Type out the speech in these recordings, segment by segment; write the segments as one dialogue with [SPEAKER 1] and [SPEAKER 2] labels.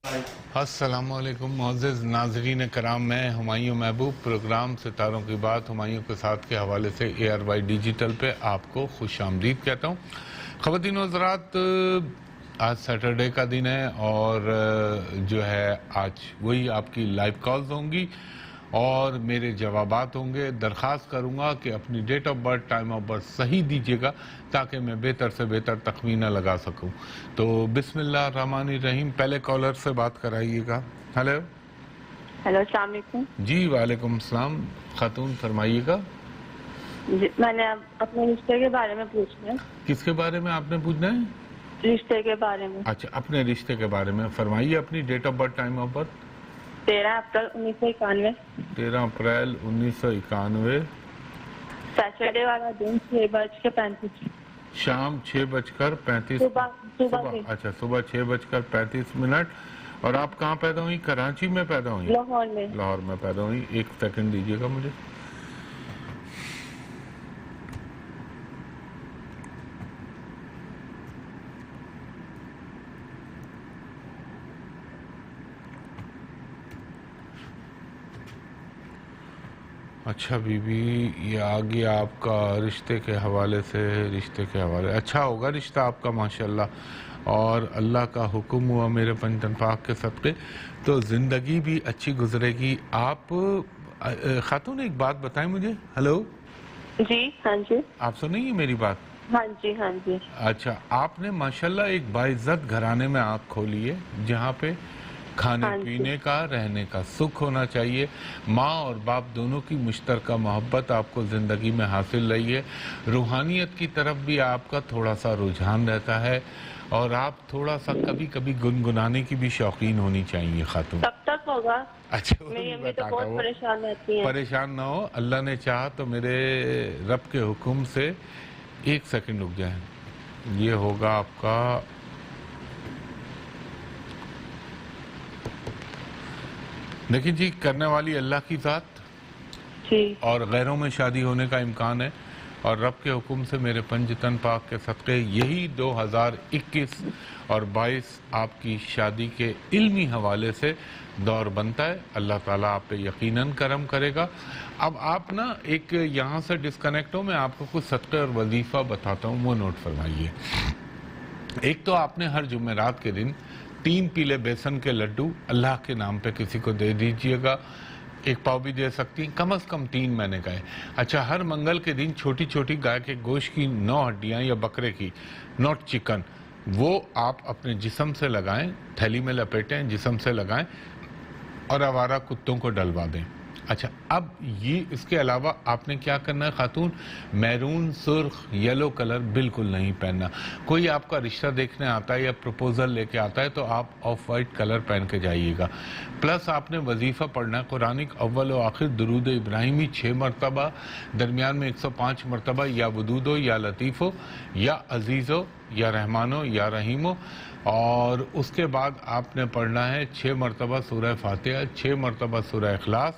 [SPEAKER 1] السلام علیکم معزز ناظرین کرام، میں ہمایوں محبوب پروگرام ستاروں کی بات ہمایوں کے ساتھ کے حوالے سے ARY ڈیجیٹل پہ آپ کو خوش آمدید کہتا ہوں۔ خواتین و حضرات، آج سیٹرڈے کا دن ہے اور جو ہے آج وہی آپ کی لائیو کالز ہوں گی اور میرے جوابات ہوں گے۔ درخواست کروں گا کہ اپنی date of birth, time of birth صحیح دیجیے گا تاکہ میں بہتر سے بہتر تخمینہ لگا سکوں۔ تو بسم اللہ الرحمن الرحیم، پہلے کالر سے بات کرائیے گا۔ ہیلو
[SPEAKER 2] السلام علیکم۔
[SPEAKER 1] جی وعلیکم السلام، خاتون فرمائیے گا۔
[SPEAKER 2] جی میں نے اپنے رشتے کے بارے میں پوچھنا ہے۔
[SPEAKER 1] کس کے بارے میں آپ نے پوچھنا ہے؟
[SPEAKER 2] رشتے کے بارے میں۔
[SPEAKER 1] اچھا، اپنے رشتے کے بارے میں فرمائیے۔ اپنی date of birth, time of birth?
[SPEAKER 2] 13 April 1991۔
[SPEAKER 1] 13 April 1991۔
[SPEAKER 2] Saturday والا دن 6:35۔
[SPEAKER 1] شام 6:35۔
[SPEAKER 2] صبح کے۔
[SPEAKER 1] اچھا، صبح 6:35۔ اور آپ کہاں پیدا ہوئی؟ کراچی میں پیدا ہوئی؟
[SPEAKER 2] لاہور میں۔
[SPEAKER 1] لاہور میں پیدا ہوئی۔ ایک سیکنڈ دیجیے گا مجھے۔ اچھا بی بی، یہ آ گیا آپ کا رشتے کے حوالے سے۔ رشتے کے حوالے اچھا ہوگا رشتہ آپ کا ماشاءاللہ، اور اللہ کا حکم ہوا میرے پنجتن پاک کے صدقے تو زندگی بھی اچھی گزرے گی۔ آپ خاتون ایک بات بتائیں مجھے۔ ہلو
[SPEAKER 2] جی ہاں جی۔
[SPEAKER 1] آپ سنیں گی میری بات؟
[SPEAKER 2] ہاں جی ہاں جی۔
[SPEAKER 1] اچھا، آپ نے ماشاءاللہ ایک باعزت گھرانے میں آنکھ کھولی ہے جہاں پہ کھانے پینے کا، رہنے کا سکھ ہونا چاہیے۔ ماں اور باپ دونوں کی مشترکہ محبت آپ کو زندگی میں حاصل رہی ہے۔ روحانیت کی طرف بھی آپ کا تھوڑا سا رجحان رہتا ہے اور آپ تھوڑا سا کبھی کبھی گنگنانے کی بھی شوقین ہونی چاہیے خاتون۔
[SPEAKER 2] کب تک ہوگا؟
[SPEAKER 1] اچھا،
[SPEAKER 2] میری امی تو بہت پریشان رہتی ہیں۔
[SPEAKER 1] پریشان نہ ہو، اللہ نے چاہا تو میرے رب کے حکم سے۔ ایک سیکنڈ رک جائیں، یہ ہوگا آپ کا دیکھیں جی، کرنے والی اللہ کی ذات
[SPEAKER 2] جی۔
[SPEAKER 1] اور غیروں میں شادی ہونے کا امکان ہے، اور رب کے حکم سے میرے پنجتن پاک کے صدقے یہی 2021 اور 22 آپ کی شادی کے علمی حوالے سے دور بنتا ہے۔ اللہ تعالیٰ آپ پہ یقیناً کرم کرے گا۔ اب آپ نا ایک یہاں سے ڈسکنیکٹ ہو، میں آپ کو کچھ صدقے اور وظیفہ بتاتا ہوں، وہ نوٹ فرمائیے۔ ایک تو آپ نے ہر جمعرات کے دن 3 پیلے بیسن کے لڈو اللہ کے نام پہ کسی کو دے دیجئے گا۔ ایک پاؤ بھی دے سکتی، کم از کم 3 میں نے کہے۔ اچھا، ہر منگل کے دن چھوٹی چھوٹی گائے کے گوشت کی 9 ہڈیاں یا بکرے کی، نوٹ چکن، وہ آپ اپنے جسم سے لگائیں، تھیلی میں لپیٹیں، جسم سے لگائیں اور آوارہ کتوں کو ڈلوا دیں۔ اچھا، اب یہ اس کے علاوہ آپ نے کیا کرنا ہے خاتون؟ میرون، سرخ، یلو کلر بالکل نہیں پہننا۔ کوئی آپ کا رشتہ دیکھنے آتا ہے یا پروپوزل لے کے آتا ہے تو آپ آف وائٹ کلر پہن کے جائیے گا۔ پلس آپ نے وظیفہ پڑھنا ہے قرآنک اول و آخر درود ابراہیمی 6 مرتبہ، درمیان میں 105 مرتبہ یا ودودو یا لطیفو یا عزیزو یا رحمانو یا رحیمو، اور اس کے بعد آپ نے پڑھنا ہے 6 مرتبہ سورہ فاتحہ، 6 مرتبہ سورہ اخلاص،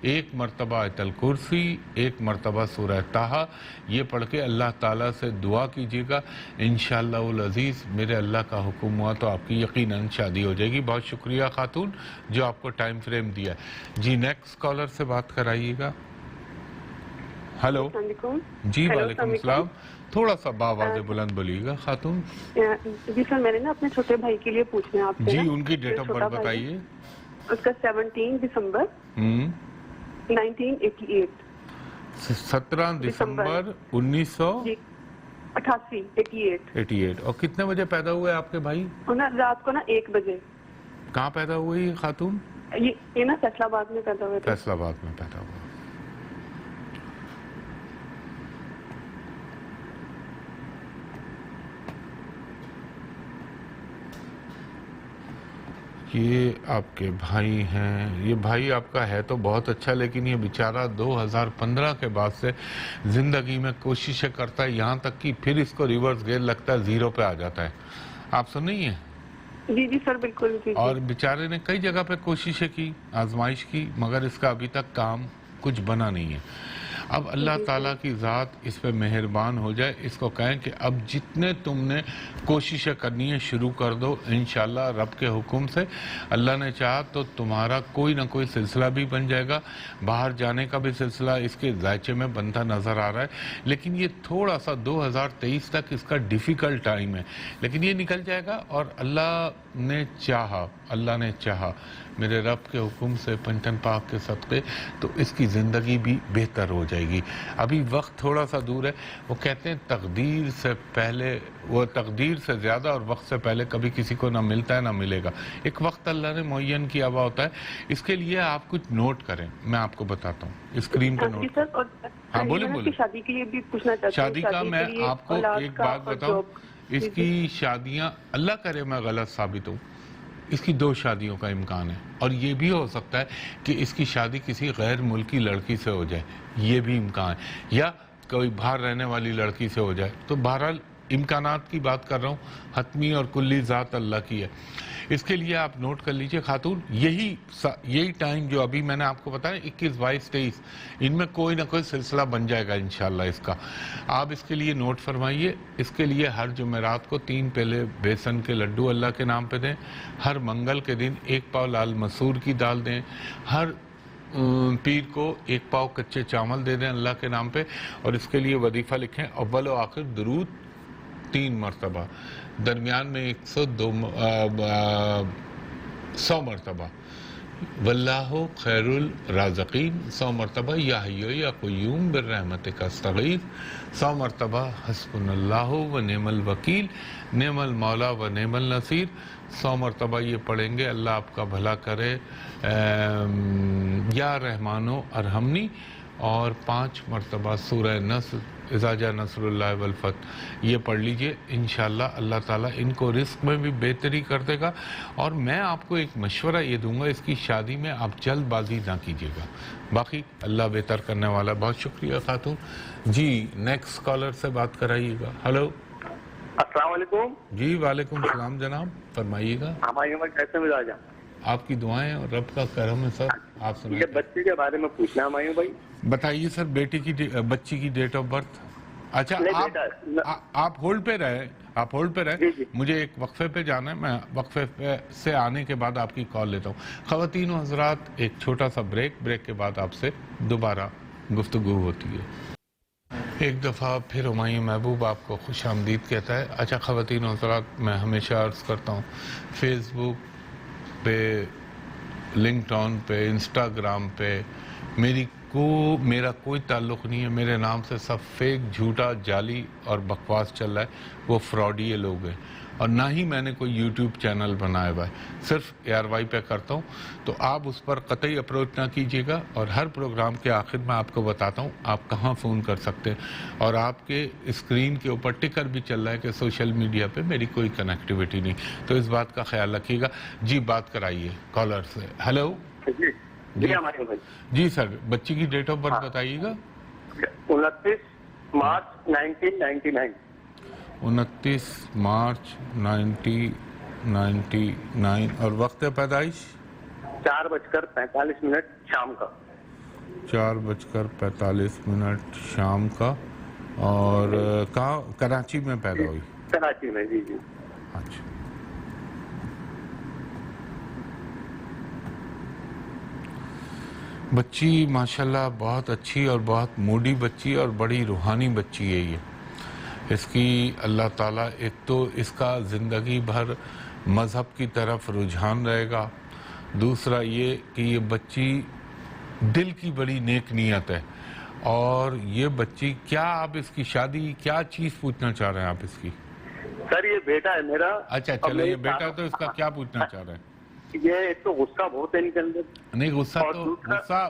[SPEAKER 1] 1 مرتبہ آیت الکرسی، 1 مرتبہ سورہ طٰہٰ۔ یہ پڑھ کے اللہ تعالیٰ سے دعا کیجیے گا، انشاءاللہ العزیز میرے اللہ کا حکم ہوا تو آپ کی یقیناً شادی ہو جائے گی۔ بہت شکریہ خاتون جو آپ کو ٹائم فریم دیا ہے۔ جی نیکسٹ کالر سے بات کرائیے گا۔ ہلو
[SPEAKER 2] السلام علیکم۔
[SPEAKER 1] جی وعلیکم السلام، تھوڑا سا باواز بلند بولیے گا خاتون۔
[SPEAKER 2] جی سر، میں نے نا اپنے چھوٹے بھائی کے لیے پوچھنا ہے آپ سے۔
[SPEAKER 1] جی ان کی ڈیٹ آف برتھ بتائیے۔
[SPEAKER 2] اس کا 17 دسمبر 1988۔
[SPEAKER 1] 17 دسمبر 1988۔ اور کتنے بجے پیدا ہوئے آپ کے بھائی؟
[SPEAKER 2] رات کو نا 1 بجے۔
[SPEAKER 1] کہاں پیدا ہوئی خاتون؟
[SPEAKER 2] یہ نا فیصل آباد میں پیدا ہوئے تھے۔
[SPEAKER 1] فیصل آباد میں پیدا ہوا۔ یہ آپ کے بھائی ہیں، یہ بھائی آپ کا ہے تو بہت اچھا، لیکن یہ بیچارہ 2015 کے بعد سے زندگی میں کوششیں کرتا ہے، یہاں تک کہ پھر اس کو ریورس گیئر لگتا ہے، 0 پہ آ جاتا ہے۔ آپ سن رہی ہیں؟
[SPEAKER 2] جی جی سر بالکل۔
[SPEAKER 1] اور بیچارے نے کئی جگہ پہ کوششیں کی، آزمائش کی، مگر اس کا ابھی تک کام کچھ بنا نہیں ہے۔ اب اللہ تعالیٰ کی ذات اس پہ مہربان ہو جائے، اس کو کہیں کہ اب جتنے تم نے کوششیں کرنی ہے شروع کر دو، انشاءاللہ رب کے حکم سے اللہ نے چاہا تو تمہارا کوئی نہ کوئی سلسلہ بھی بن جائے گا، باہر جانے کا بھی سلسلہ اس کے ذائچے میں بنتا نظر آ رہا ہے، لیکن یہ تھوڑا سا 2023 تک اس کا ڈیفیکلٹ ٹائم ہے، لیکن یہ نکل جائے گا اور اللہ نے چاہا میرے رب کے حکم سے پنجتن پاک کے صدقے تو اس کی زندگی بھی بہتر ہو جائے گی۔ ابھی وقت تھوڑا سا دور ہے، وہ کہتے ہیں تقدیر سے زیادہ اور وقت سے پہلے کبھی کسی کو نہ ملتا ہے نہ ملے گا، ایک وقت اللہ نے معین کیا ہوا ہوتا ہے، اس کے لیے آپ کچھ نوٹ کریں، میں آپ کو بتاتا ہوں اسکرین پہ نوٹ کریں۔ ہاں بولیں۔
[SPEAKER 2] شادی کے لیے بھی پوچھنا چاہتی ہوں،
[SPEAKER 1] شادی کا میں آپ کو ایک بات بتاؤں، اس کی شادیاں اللہ کرے میں غلط ثابت ہوں، اس کی 2 شادیوں کا امکان ہے، اور یہ بھی ہو سکتا ہے کہ اس کی شادی کسی غیر ملکی لڑکی سے ہو جائے، یہ بھی امکان ہے، یا کوئی باہر رہنے والی لڑکی سے ہو جائے، تو بہرحال امکانات کی بات کر رہا ہوں، حتمی اور کلی ذات اللہ کی ہے۔ اس کے لیے آپ نوٹ کر لیجئے خاتون، یہی ٹائم جو ابھی میں نے آپ کو بتایا 21، 22، 23، ان میں کوئی نہ کوئی سلسلہ بن جائے گا انشاءاللہ اس کا، آپ اس کے لیے نوٹ فرمائیے۔ اس کے لیے ہر جمعرات کو 3 پیلے بیسن کے لڈو اللہ کے نام پہ دیں، ہر منگل کے دن 1 پاؤ لال مسور کی دال دیں، ہر پیر کو 1 پاؤ کچے چاول دے دیں اللہ کے نام پہ، اور اس کے لیے وظیفہ لکھیں اول و آخر درود 3 مرتبہ، درمیان میں 100 مرتبہ واللہ خیر الرازقین، 100 مرتبہ یا حی یا قیوم برحمتک استغیث، 100 مرتبہ حسبنا اللہ و نعم الوکیل نعم المولا و نعم النصیر، 100 مرتبہ یہ پڑھیں گے اللہ آپ کا بھلا کرے یا رحمانو ارحمنی، اور 5 مرتبہ سورہ نصر اذا جاء نصر اللہ والفتح یہ پڑھ لیجئے، انشاءاللہ اللہ تعالیٰ ان کو رزق میں بھی بہتری کر دے گا۔ اور میں آپ کو ایک مشورہ یہ دوں گا، اس کی شادی میں آپ جلد بازی نہ کیجیے گا، باقی اللہ بہتر کرنے والا۔ بہت شکریہ خاتون جی، نیکسٹ کالر سے بات کرائیے گا۔ ہلو،
[SPEAKER 3] السلام علیکم۔
[SPEAKER 1] جی وعلیکم السلام جناب، فرمائیے گا۔
[SPEAKER 3] ہماری عمر کیسے مزاج ہیں؟
[SPEAKER 1] آپ کی دعائیں اور رب کا کرم ہے سر، آپ سنائیں۔
[SPEAKER 3] یہ بچے کے بارے میں پوچھنا ہے ہمایوں بھائی۔
[SPEAKER 1] بتائیے سر، بچی کی ڈیٹ آف برتھ۔ اچھا آپ ہولڈ پہ رہے، مجھے ایک وقفے پہ جانا ہے، میں وقفے سے آنے کے بعد آپ کی کال لیتا ہوں۔ خواتین و حضرات، ایک چھوٹا سا بریک کے بعد آپ سے دوبارہ گفتگو ہوتی ہے۔ ایک دفعہ پھر ہمایوں محبوب آپ کو خوش آمدید کہتا ہے۔ اچھا خواتین و حضرات، میں ہمیشہ عرض کرتا ہوں، فیس بک پہ، لنکڈ ان پہ، انسٹاگرام پہ میرا کوئی تعلق نہیں ہے، میرے نام سے سب فیک، جھوٹا، جعلی اور بکواس چل رہا ہے، وہ فراڈی لوگ ہیں، اور نہ ہی میں نے کوئی یوٹیوب چینل بنایا ہوا ہے، صرف ARY پہ کرتا ہوں، تو آپ اس پر قطعی اپروچ نہ کیجیے گا۔ اور ہر پروگرام کے آخر میں آپ کو بتاتا ہوں آپ کہاں فون کر سکتے ہیں، اور آپ کے اسکرین کے اوپر ٹکر بھی چل رہا ہے کہ سوشل میڈیا پہ میری کوئی کنیکٹیویٹی نہیں، تو اس بات کا خیال رکھیے گا۔ جی بات کرائیے کالر سے۔ ہلو جی سر، بچی کی ڈیٹ آف برتھ بتائیے گا۔
[SPEAKER 3] 29 مارچ 1999۔
[SPEAKER 1] 29 مارچ 1999، اور وقت پیدائش
[SPEAKER 3] 4:45 شام کا۔
[SPEAKER 1] 4:45 شام کا، اور کہاں؟ کراچی میں پیدا ہوئی؟
[SPEAKER 3] کراچی میں، جی جی۔
[SPEAKER 1] اچھا، بچی ماشاءاللہ بہت اچھی اور بہت موڈی بچی اور بڑی روحانی بچی ہے یہ۔ اس کی اللہ تعالیٰ، ایک تو اس کا زندگی بھر مذہب کی طرف رجحان رہے گا، دوسرا یہ کہ یہ بچی دل کی بڑی نیک نیت ہے، اور یہ بچی، کیا آپ اس کی شادی، کیا چیز پوچھنا چاہ رہے ہیں آپ اس کی؟
[SPEAKER 3] سر یہ بیٹا ہے میرا۔
[SPEAKER 1] اچھا چلے، یہ بیٹا تو اس کا کیا پوچھنا چاہ رہے ہیں؟
[SPEAKER 3] یہ ایک تو غصہ بہت ہے ان کے اندر۔
[SPEAKER 1] نہیں، غصہ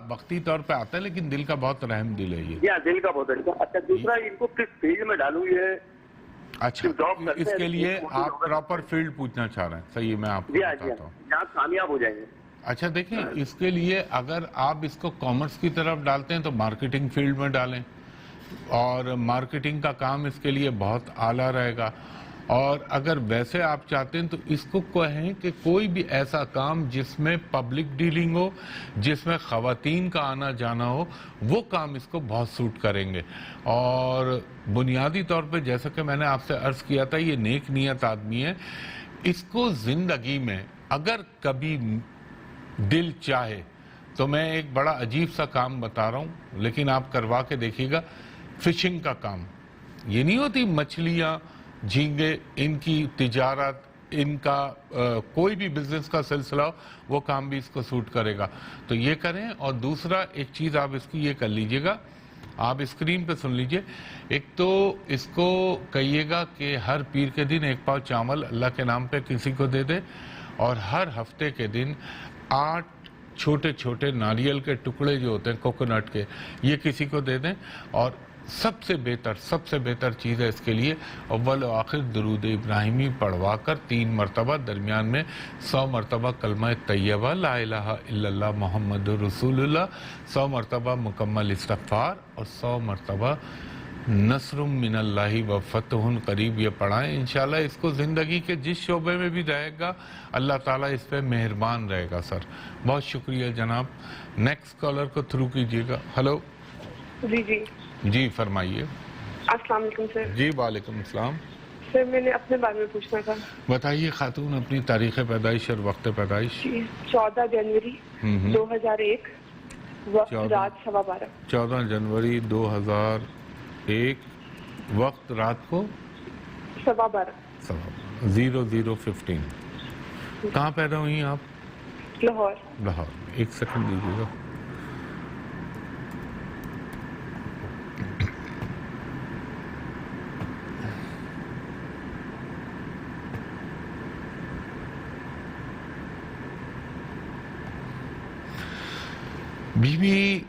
[SPEAKER 1] وقتی طور پہ آتا ہے، لیکن دل کا بہت رحم دل ہے یہ۔
[SPEAKER 3] دل کا بہت ہے۔ اچھا دوسرا، ان کو کس فیلڈ میں ڈالوں یہ؟
[SPEAKER 1] اچھا، اس کے لیے آپ پراپر فیلڈ پوچھنا چاہ رہے ہیں، صحیح، میں آپ کو بتاتا ہوں
[SPEAKER 3] یہاں کامیاب ہو جائیں گے۔
[SPEAKER 1] اچھا دیکھیں، اس کے لیے اگر آپ اس کو کامرس کی طرف ڈالتے ہیں تو مارکیٹنگ فیلڈ میں ڈالیں، اور مارکیٹنگ کا کام اس کے لیے بہت اعلیٰ رہے گا، اور اگر ویسے آپ چاہتے ہیں تو اس کو کہیں کہ کوئی بھی ایسا کام جس میں پبلک ڈیلنگ ہو، جس میں خواتین کا آنا جانا ہو، وہ کام اس کو بہت سوٹ کریں گے. اور بنیادی طور پہ جیسا کہ میں نے آپ سے عرض کیا تھا، یہ نیک نیت آدمی ہے. اس کو زندگی میں اگر کبھی دل چاہے تو میں ایک بڑا عجیب سا کام بتا رہا ہوں، لیکن آپ کروا کے دیکھیے گا. فشنگ کا کام، یہ نہیں ہوتی مچھلیاں، جھینگے، ان کی تجارت، ان کا کوئی بھی بزنس کا سلسلہ ہو، وہ کام بھی اس کو سوٹ کرے گا. تو یہ کریں. اور دوسرا ایک چیز آپ اس کی یہ کر لیجئے گا، آپ اسکرین پہ سن لیجئے. ایک تو اس کو کہیے گا کہ ہر پیر کے دن 1 پاؤ چاول اللہ کے نام پہ کسی کو دے دے، اور ہر ہفتے کے دن 8 چھوٹے چھوٹے ناریل کے ٹکڑے جو ہوتے ہیں کوکونٹ کے، یہ کسی کو دے دیں. اور سب سے بہتر چیز ہے اس کے لیے، اول و آخر درود ابراہیمی پڑھوا کر 3 مرتبہ، درمیان میں 100 مرتبہ کلمہ طیبہ لا الہ الا اللہ محمد رسول اللہ، 100 مرتبہ مکمل استغفار، اور 100 مرتبہ نصر من اللہ و فتح قریب یہ پڑھائیں. انشاءاللہ اس کو زندگی کے جس شعبے میں بھی رہے گا، اللہ تعالیٰ اس پہ مہربان رہے گا. سر بہت شکریہ جناب. نیکسٹ کالر کو تھرو کیجیے گا. ہلو. جی فرمائیے.
[SPEAKER 2] السلام علیکم سر.
[SPEAKER 1] جی وعلیکم السلام.
[SPEAKER 2] سر میں نے اپنے بارے میں پوچھنا تھا.
[SPEAKER 1] بتائیے خاتون اپنی تاریخ پیدائش اور وقت پیدائش.
[SPEAKER 2] 14 جنوری 2001 وقت رات 12:15.
[SPEAKER 1] 14 جنوری 2001 وقت رات کو
[SPEAKER 2] 12:15.
[SPEAKER 1] 00:15. کہاں پیدا ہوئی ہیں آپ؟
[SPEAKER 2] لاہور.
[SPEAKER 1] لاہور. ایک سیکنڈ دیجیے گا. بی بی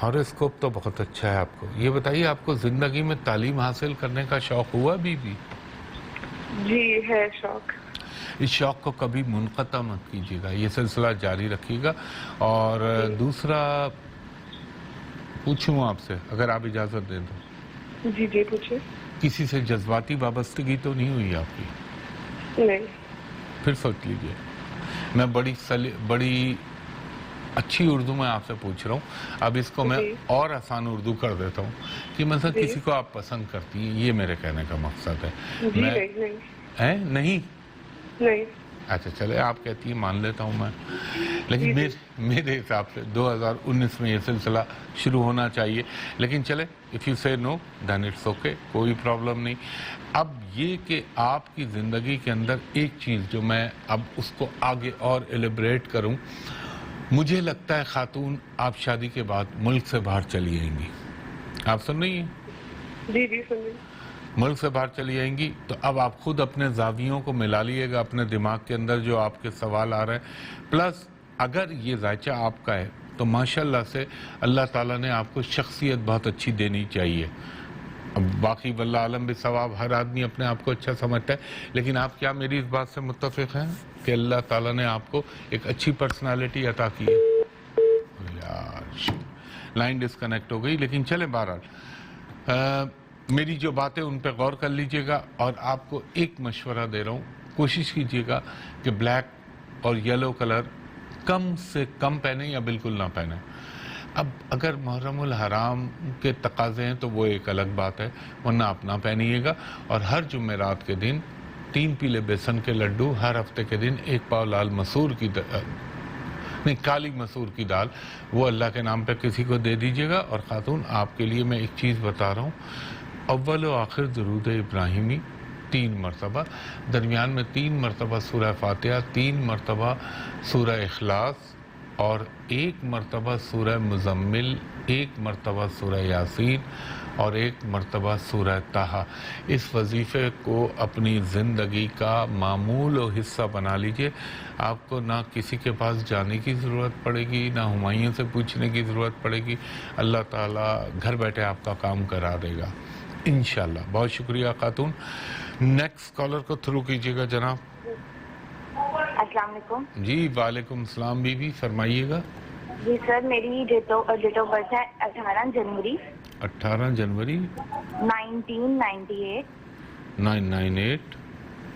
[SPEAKER 1] ہاروسکوپ تو بہت اچھا ہے. آپ کو یہ بتائیے، آپ کو زندگی میں تعلیم حاصل کرنے کا شوق ہوا بی بی؟
[SPEAKER 2] جی ہے شوق.
[SPEAKER 1] اس شوق کو کبھی منقطع مت کیجیے گا، یہ سلسلہ جاری رکھیے گا. اور دوسرا پوچھوں آپ سے، اگر آپ اجازت دیں تو.
[SPEAKER 2] جی پوچھیں.
[SPEAKER 1] کسی سے جذباتی وابستگی تو نہیں ہوئی آپ کی؟
[SPEAKER 2] نہیں.
[SPEAKER 1] پھر سوچ لیجیے. میں بڑی اچھی اردو میں آپ سے پوچھ رہا ہوں. اب اس کو میں اور آسان اردو کر دیتا ہوں کہ مثلا کسی کو آپ پسند کرتی ہیں، یہ میرے کہنے کا مقصد ہے. نہیں. اچھا چلے، آپ کہتی ہیں مان لیتا ہوں میں. لیکن میرے حساب سے 2019 میں یہ سلسلہ شروع ہونا چاہیے. لیکن چلے، if you say no then it's okay، کوئی پرابلم نہیں. اب یہ کہ آپ کی زندگی کے اندر ایک چیز جو میں اب اس کو آگے اور ایلیبریٹ کروں، مجھے لگتا ہے خاتون آپ شادی کے بعد ملک سے باہر چلی آئیں گی. آپ سن رہی ہیں؟
[SPEAKER 2] جی سن رہی.
[SPEAKER 1] ملک سے باہر چلی آئیں گی تو اب آپ خود اپنے زاویوں کو ملا لیے گا اپنے دماغ کے اندر جو آپ کے سوال آ رہے ہیں. پلس اگر یہ ذائچہ آپ کا ہے تو ماشاءاللہ سے اللہ تعالیٰ نے آپ کو شخصیت بہت اچھی دینی چاہیے. اب باقی واللہ عالم بالثواب، ہر آدمی اپنے آپ کو اچھا سمجھتا ہے، لیکن آپ کیا میری اس بات سے متفق ہیں کہ اللہ تعالیٰ نے آپ کو ایک اچھی پرسنالٹی عطا کی ہے؟ یار لائن ڈسکنیکٹ ہو گئی. لیکن چلیں بہرحال میری جو باتیں ان پہ غور کر لیجئے گا. اور آپ کو ایک مشورہ دے رہا ہوں، کوشش کیجئے گا کہ بلیک اور یلو کلر کم سے کم پہنیں یا بالکل نہ پہنیں. اب اگر محرم الحرام کے تقاضے ہیں تو وہ ایک الگ بات ہے، ورنہ آپ نہ پہنیے گا. اور ہر جمعرات کے دن 3 پیلے بیسن کے لڈو، ہر ہفتے کے دن 1 پاؤ لال مسور کی کالی مسور کی دال، وہ اللہ کے نام پہ کسی کو دے دیجئے گا. اور خاتون آپ کے لیے میں ایک چیز بتا رہا ہوں، اول و آخر درود ابراہیمی 3 مرتبہ، درمیان میں 3 مرتبہ سورہ فاتحہ، 3 مرتبہ سورہ اخلاص، اور 1 مرتبہ سورہ مزمل، 1 مرتبہ سورہ یاسین، اور 1 مرتبہ سورہ طٰہٰ. اس وظیفے کو اپنی زندگی کا معمول و حصہ بنا لیجئے. آپ کو نہ کسی کے پاس جانے کی ضرورت پڑے گی، نہ ہمایوں سے پوچھنے کی ضرورت پڑے گی. اللہ تعالیٰ گھر بیٹھے آپ کا کام کرا دے گا انشاءاللہ. بہت شکریہ خاتون. نیکسٹ کالر کو تھرو کیجیے گا جناب.
[SPEAKER 2] السلام علیکم.
[SPEAKER 1] جی وعلیکم السلام. بی بی فرمائیے گا.
[SPEAKER 2] جی سر، میری ڈیٹ آف برتھ ہے 18 جنوری
[SPEAKER 1] 18 جنوری
[SPEAKER 2] 1998.
[SPEAKER 1] 998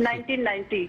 [SPEAKER 2] 1990,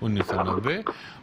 [SPEAKER 1] 1990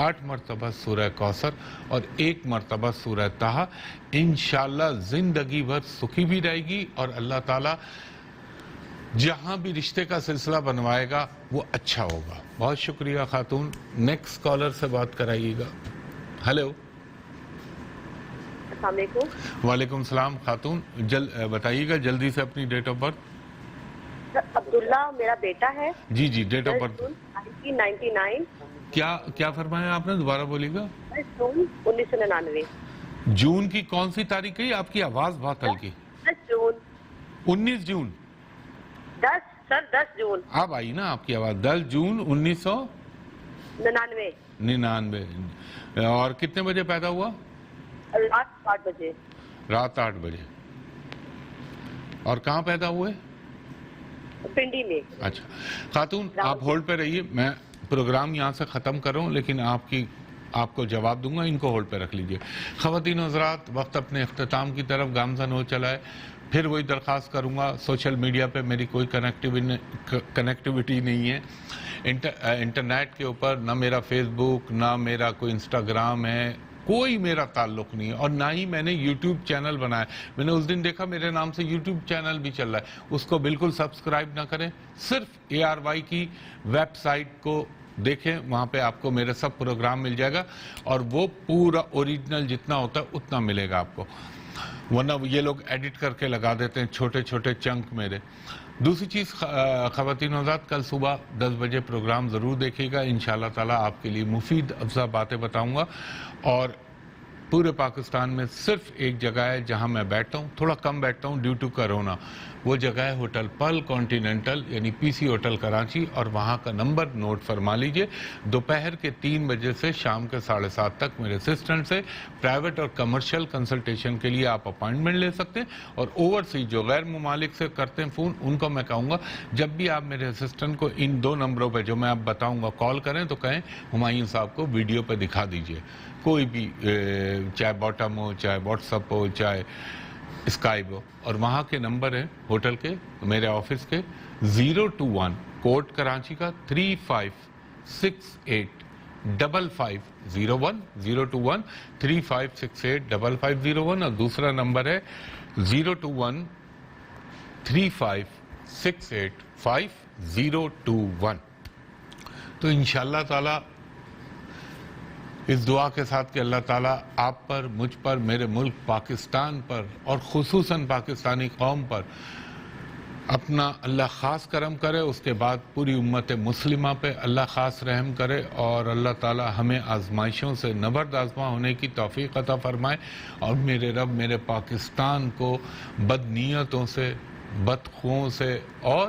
[SPEAKER 1] 8 مرتبہ سورہ کوثر اور 1 مرتبہ سورہ طٰہٰ. انشاءاللہ زندگی بھر سکھی بھی رہے گی اور اللہ تعالیٰ جہاں بھی رشتے کا سلسلہ بنوائے گا وہ اچھا ہوگا. بہت شکریہ خاتون. نیکسٹ کالر سے بات کرائیے گا. ہیلو.
[SPEAKER 4] السلام علیکم.
[SPEAKER 1] وعلیکم السلام خاتون. بتائیے گا جلدی سے اپنی ڈیٹ آف برتھ.
[SPEAKER 4] عبداللہ میرا بیٹا ہے.
[SPEAKER 1] جی جی ڈیٹ آف برتھ.
[SPEAKER 4] 1999.
[SPEAKER 1] کیا فرمایا آپ نے؟ دوبارہ بولیے گا.
[SPEAKER 4] جون 1999.
[SPEAKER 1] جون کی کون سی تاریخ ہے؟ آپ کی آواز بہت ہلکی.
[SPEAKER 4] 10 جون.
[SPEAKER 1] 19 جون.
[SPEAKER 4] 10 جون.
[SPEAKER 1] اب آئی نا آپ کی آواز. 10 جون
[SPEAKER 4] 99.
[SPEAKER 1] 1999. اور کتنے بجے پیدا ہوا؟
[SPEAKER 4] رات 8 بجے.
[SPEAKER 1] رات 8 بجے. اور کہاں پیدا ہوئے؟
[SPEAKER 4] پنڈی میں.
[SPEAKER 1] اچھا خاتون آپ ہولڈ پہ رہیے. میں پروگرام یہاں سے ختم کروں لیکن آپ کو جواب دوں گا. ان کو ہولڈ پہ رکھ لیجئے. خواتین و حضرات وقت اپنے اختتام کی طرف گامزن ہو چلا ہے. پھر وہی درخواست کروں گا. سوشل میڈیا پہ میری کوئی کنیکٹیویٹی نہیں ہے. انٹرنیٹ کے اوپر نہ میرا فیس بک نہ میرا کوئی انسٹاگرام ہے. کوئی میرا تعلق نہیں ہے اور نہ ہی میں نے یوٹیوب چینل بنایا. میں نے اس دن دیکھا میرے نام سے یوٹیوب چینل بھی چل رہا ہے. اس کو بالکل سبسکرائب نہ کریں. صرف ARY کی ویب سائٹ کو دیکھیں. وہاں پہ آپ کو میرے سب پروگرام مل جائے گا اور وہ پورا اوریجنل جتنا ہوتا ہے اتنا ملے گا آپ کو. ورنہ یہ لوگ ایڈٹ کر کے لگا دیتے ہیں چھوٹے چھوٹے چنک میرے. دوسری چیز خواتین و حضرات کل صبح 10 بجے پروگرام ضرور دیکھیے گا. انشاءاللہ تعالیٰ آپ کے لیے مفید افزا باتیں بتاؤں گا. اور پورے پاکستان میں صرف ایک جگہ ہے جہاں میں بیٹھتا ہوں. تھوڑا کم بیٹھتا ہوں ڈیو ٹو کرونا. وہ جگہ ہے ہوٹل پل کانٹیننٹل یعنی PC ہوٹل کراچی. اور وہاں کا نمبر نوٹ فرما لیجئے. دوپہر کے 3 بجے سے شام کے 7:30 تک میرے اسسٹنٹ سے پرائیویٹ اور کمرشل کنسلٹیشن کے لیے آپ اپائنٹمنٹ لے سکتے ہیں. اور اوورسیز جو غیر ممالک سے کرتے ہیں فون ان کو میں کہوں گا جب بھی آپ میرے اسسٹنٹ کو ان 2 نمبروں پہ جو میں آپ بتاؤں گا کال کریں تو کہیں ہمایوں صاحب کو ویڈیو پہ دکھا دیجئے. کوئی بھی چاہے باٹم ہو چاہے واٹس ایپ ہو چاہے اسکائپ ہو. اور وہاں کے نمبر ہیں ہوٹل کے میرے آفس کے 021 کوٹ کراچی کا 35685501 021 35685501. اور دوسرا نمبر ہے 021 35685021. تو انشاءاللہ تعالی اس دعا کے ساتھ کہ اللہ تعالیٰ آپ پر مجھ پر میرے ملک پاکستان پر اور خصوصاً پاکستانی قوم پر اپنا اللہ خاص کرم کرے. اس کے بعد پوری امت مسلمہ پہ اللہ خاص رحم کرے اور اللہ تعالیٰ ہمیں آزمائشوں سے نبرد آزما ہونے کی توفیق عطا فرمائے. اور میرے رب میرے پاکستان کو بدنیتوں سے بدخواہوں سے اور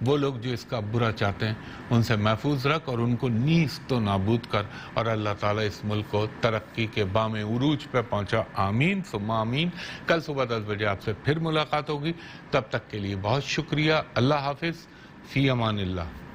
[SPEAKER 1] وہ لوگ جو اس کا برا چاہتے ہیں ان سے محفوظ رکھ اور ان کو نیست و نابود کر. اور اللہ تعالیٰ اس ملک کو ترقی کے بام عروج پہ پہنچا. آمین ثم آمین. کل صبح 10 بجے آپ سے پھر ملاقات ہوگی. تب تک کے لیے بہت شکریہ. اللہ حافظ. فی امان اللہ.